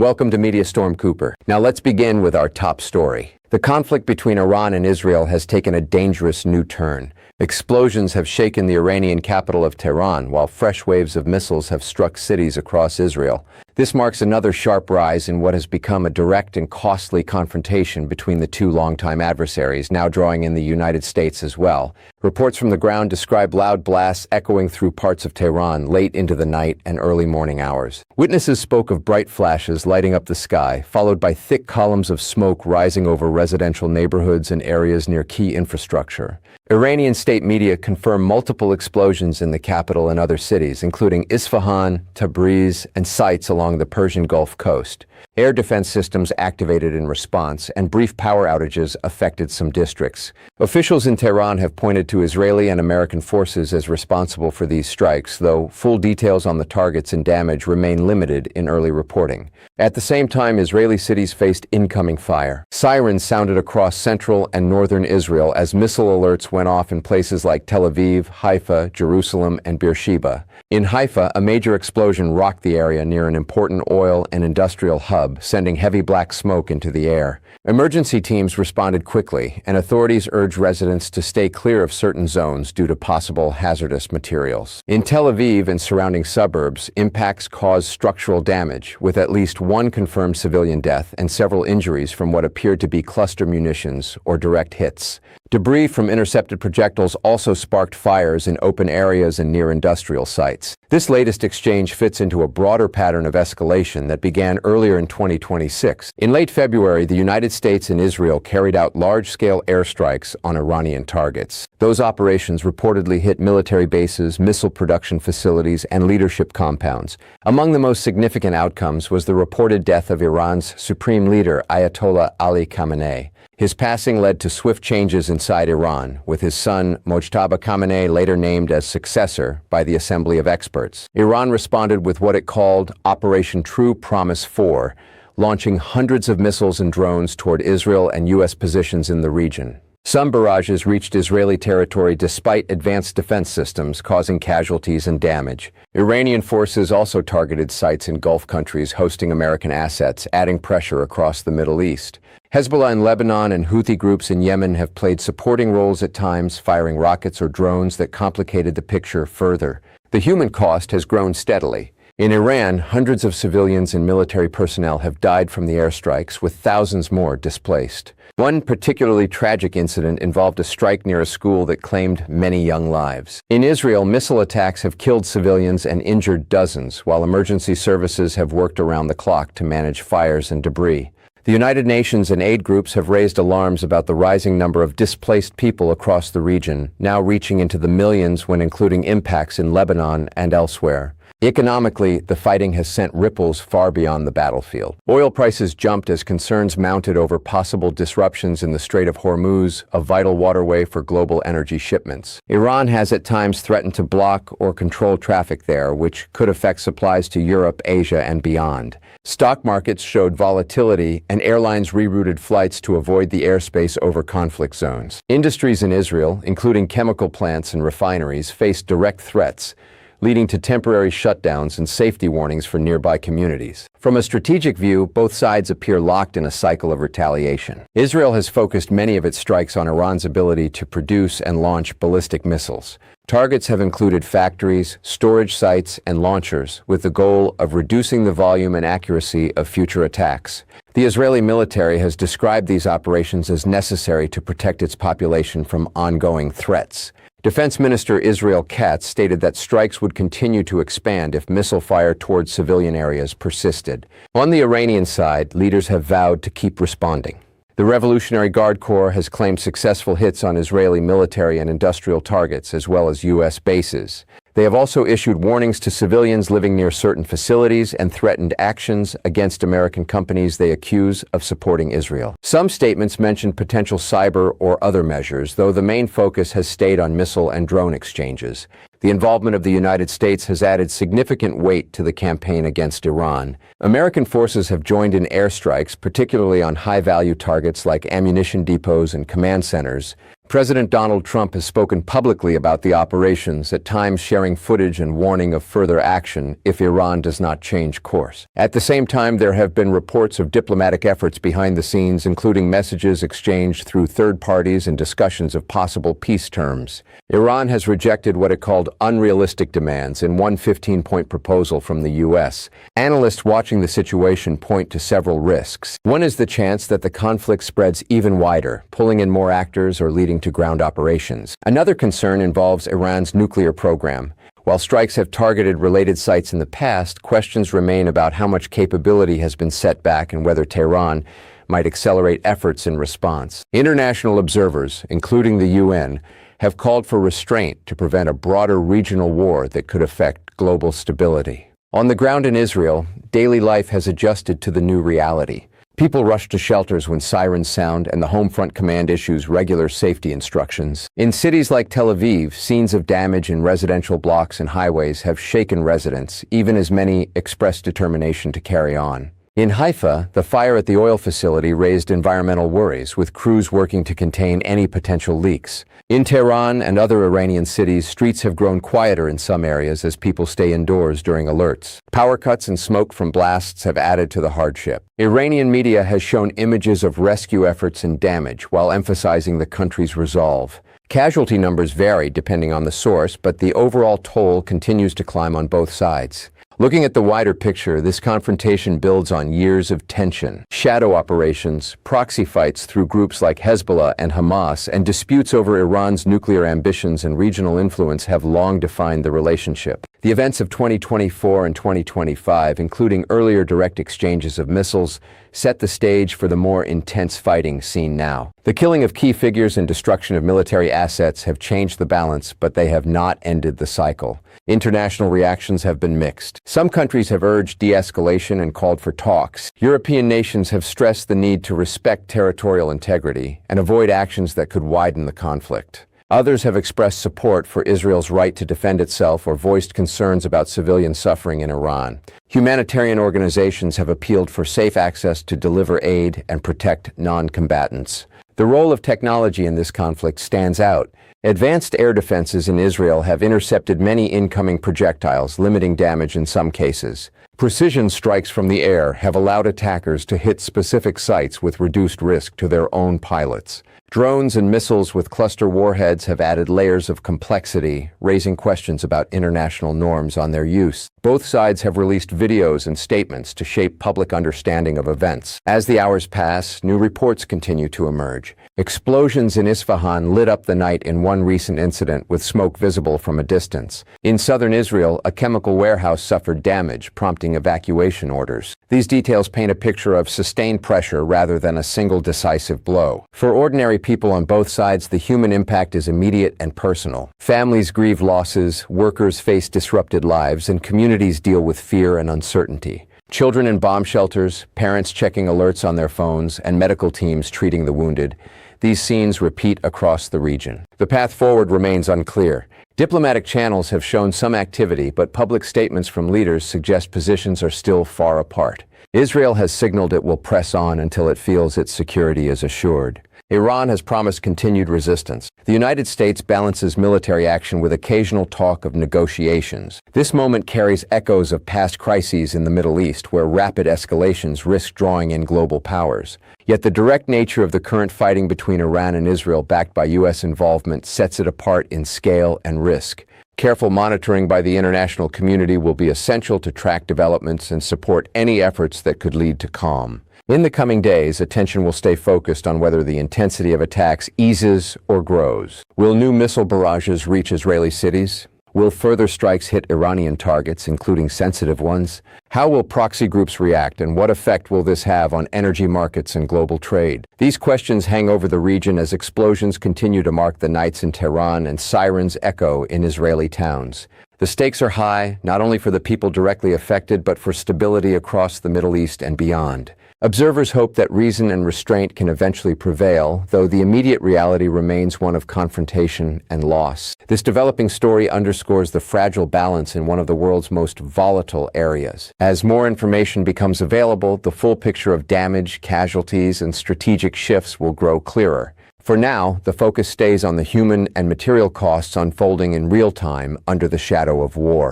Welcome to Media Storm Cooper. Now let's begin with our top story. The conflict between Iran and Israel has taken a dangerous new turn. Explosions have shaken the Iranian capital of Tehran, while fresh waves of missiles have struck cities across Israel. This marks another sharp rise in what has become a direct and costly confrontation between the two longtime adversaries, now drawing in the United States as well. Reports from the ground describe loud blasts echoing through parts of Tehran late into the night and early morning hours. Witnesses spoke of bright flashes lighting up the sky, followed by thick columns of smoke rising over residential neighborhoods and areas near key infrastructure. Iranian state media confirm multiple explosions in the capital and other cities, including Isfahan, Tabriz, and sites along the Persian Gulf coast. Air defense systems activated in response, and brief power outages affected some districts. Officials in Tehran have pointed to Israeli and American forces as responsible for these strikes, though full details on the targets and damage remain limited in early reporting. At the same time, Israeli cities faced incoming fire. Sirens sounded across central and northern Israel as missile alerts went off in places like Tel Aviv, Haifa, Jerusalem, and Beersheba. In Haifa, a major explosion rocked the area near an important oil and industrial hub, sending heavy black smoke into the air. Emergency teams responded quickly, and authorities urged residents to stay clear of certain zones due to possible hazardous materials. In Tel Aviv and surrounding suburbs, impacts caused structural damage, with at least one confirmed civilian death and several injuries from what appeared to be cluster munitions or direct hits. Debris from intercepted projectiles also sparked fires in open areas and near industrial sites. This latest exchange fits into a broader pattern of escalation that began earlier in 2026. In late February, the United States and Israel carried out large-scale airstrikes on Iranian targets. Those operations reportedly hit military bases, missile production facilities, and leadership compounds. Among the most significant outcomes was the reported death of Iran's supreme leader, Ayatollah Ali Khamenei. His passing led to swift changes inside Iran, with his son Mojtaba Khamenei later named as successor by the Assembly of Experts. Iran responded with what it called Operation True Promise 4, launching hundreds of missiles and drones toward Israel and U.S. positions in the region. Some barrages reached Israeli territory despite advanced defense systems, causing casualties and damage. Iranian forces also targeted sites in Gulf countries hosting American assets, adding pressure across the Middle East. Hezbollah in Lebanon and Houthi groups in Yemen have played supporting roles at times, firing rockets or drones that complicated the picture further. The human cost has grown steadily. In Iran, hundreds of civilians and military personnel have died from the airstrikes, with thousands more displaced. One particularly tragic incident involved a strike near a school that claimed many young lives. In Israel, missile attacks have killed civilians and injured dozens, while emergency services have worked around the clock to manage fires and debris. The United Nations and aid groups have raised alarms about the rising number of displaced people across the region, now reaching into the millions when including impacts in Lebanon and elsewhere. Economically, the fighting has sent ripples far beyond the battlefield. Oil prices jumped as concerns mounted over possible disruptions in the Strait of Hormuz, a vital waterway for global energy shipments. Iran has at times threatened to block or control traffic there, which could affect supplies to Europe, Asia, and beyond. Stock markets showed volatility, and airlines rerouted flights to avoid the airspace over conflict zones. Industries in Israel, including chemical plants and refineries, faced direct threats, leading to temporary shutdowns and safety warnings for nearby communities. From a strategic view, both sides appear locked in a cycle of retaliation. Israel has focused many of its strikes on Iran's ability to produce and launch ballistic missiles. Targets have included factories, storage sites, and launchers, with the goal of reducing the volume and accuracy of future attacks. The Israeli military has described these operations as necessary to protect its population from ongoing threats. Defense Minister Israel Katz stated that strikes would continue to expand if missile fire towards civilian areas persisted. On the Iranian side, leaders have vowed to keep responding. The Revolutionary Guard Corps has claimed successful hits on Israeli military and industrial targets, as well as U.S. bases. They have also issued warnings to civilians living near certain facilities and threatened actions against American companies they accuse of supporting Israel. Some statements mentioned potential cyber or other measures, though the main focus has stayed on missile and drone exchanges. The involvement of the United States has added significant weight to the campaign against Iran. American forces have joined in airstrikes, particularly on high-value targets like ammunition depots and command centers. President Donald Trump has spoken publicly about the operations, at times sharing footage and warning of further action if Iran does not change course. At the same time, there have been reports of diplomatic efforts behind the scenes, including messages exchanged through third parties and discussions of possible peace terms. Iran has rejected what it called unrealistic demands in one 15-point proposal from the U.S. Analysts watching the situation point to several risks. One is the chance that the conflict spreads even wider, pulling in more actors or leading to ground operations. Another concern involves Iran's nuclear program. While strikes have targeted related sites in the past, questions remain about how much capability has been set back and whether Tehran might accelerate efforts in response. International observers, including the UN, have called for restraint to prevent a broader regional war that could affect global stability. On the ground in Israel, daily life has adjusted to the new reality. People rush to shelters when sirens sound and the Home Front Command issues regular safety instructions. In cities like Tel Aviv, scenes of damage in residential blocks and highways have shaken residents, even as many express determination to carry on. In Haifa, the fire at the oil facility raised environmental worries, with crews working to contain any potential leaks. In Tehran and other Iranian cities, streets have grown quieter in some areas as people stay indoors during alerts. Power cuts and smoke from blasts have added to the hardship. Iranian media has shown images of rescue efforts and damage while emphasizing the country's resolve. Casualty numbers vary depending on the source, but the overall toll continues to climb on both sides. Looking at the wider picture, this confrontation builds on years of tension, shadow operations, proxy fights through groups like Hezbollah and Hamas, and disputes over Iran's nuclear ambitions and regional influence have long defined the relationship. The events of 2024 and 2025, including earlier direct exchanges of missiles, set the stage for the more intense fighting seen now. The killing of key figures and destruction of military assets have changed the balance, but they have not ended the cycle. International reactions have been mixed. Some countries have urged de-escalation and called for talks. European nations have stressed the need to respect territorial integrity and avoid actions that could widen the conflict. Others have expressed support for Israel's right to defend itself or voiced concerns about civilian suffering in Iran. Humanitarian organizations have appealed for safe access to deliver aid and protect non-combatants. The role of technology in this conflict stands out. Advanced air defenses in Israel have intercepted many incoming projectiles, limiting damage in some cases. Precision strikes from the air have allowed attackers to hit specific sites with reduced risk to their own pilots. Drones and missiles with cluster warheads have added layers of complexity, raising questions about international norms on their use. Both sides have released videos and statements to shape public understanding of events. As the hours pass, new reports continue to emerge. Explosions in Isfahan lit up the night in one recent incident, with smoke visible from a distance. In southern Israel, a chemical warehouse suffered damage, prompting evacuation orders. These details paint a picture of sustained pressure rather than a single decisive blow. For ordinary people on both sides, the human impact is immediate and personal. Families grieve losses, workers face disrupted lives, and communities deal with fear and uncertainty. Children in bomb shelters, parents checking alerts on their phones, and medical teams treating the wounded. These scenes repeat across the region. The path forward remains unclear. Diplomatic channels have shown some activity, but public statements from leaders suggest positions are still far apart. Israel has signaled it will press on until it feels its security is assured. Iran has promised continued resistance. The United States balances military action with occasional talk of negotiations. This moment carries echoes of past crises in the Middle East, where rapid escalations risk drawing in global powers. Yet the direct nature of the current fighting between Iran and Israel, backed by U.S. involvement, sets it apart in scale and risk. Careful monitoring by the international community will be essential to track developments and support any efforts that could lead to calm. In the coming days, attention will stay focused on whether the intensity of attacks eases or grows. Will new missile barrages reach Israeli cities? Will further strikes hit Iranian targets, including sensitive ones? How will proxy groups react, and what effect will this have on energy markets and global trade? These questions hang over the region as explosions continue to mark the nights in Tehran and sirens echo in Israeli towns. The stakes are high, not only for the people directly affected, but for stability across the Middle East and beyond. Observers hope that reason and restraint can eventually prevail, though the immediate reality remains one of confrontation and loss. This developing story underscores the fragile balance in one of the world's most volatile areas. As more information becomes available, the full picture of damage, casualties, and strategic shifts will grow clearer. For now, the focus stays on the human and material costs unfolding in real time under the shadow of war.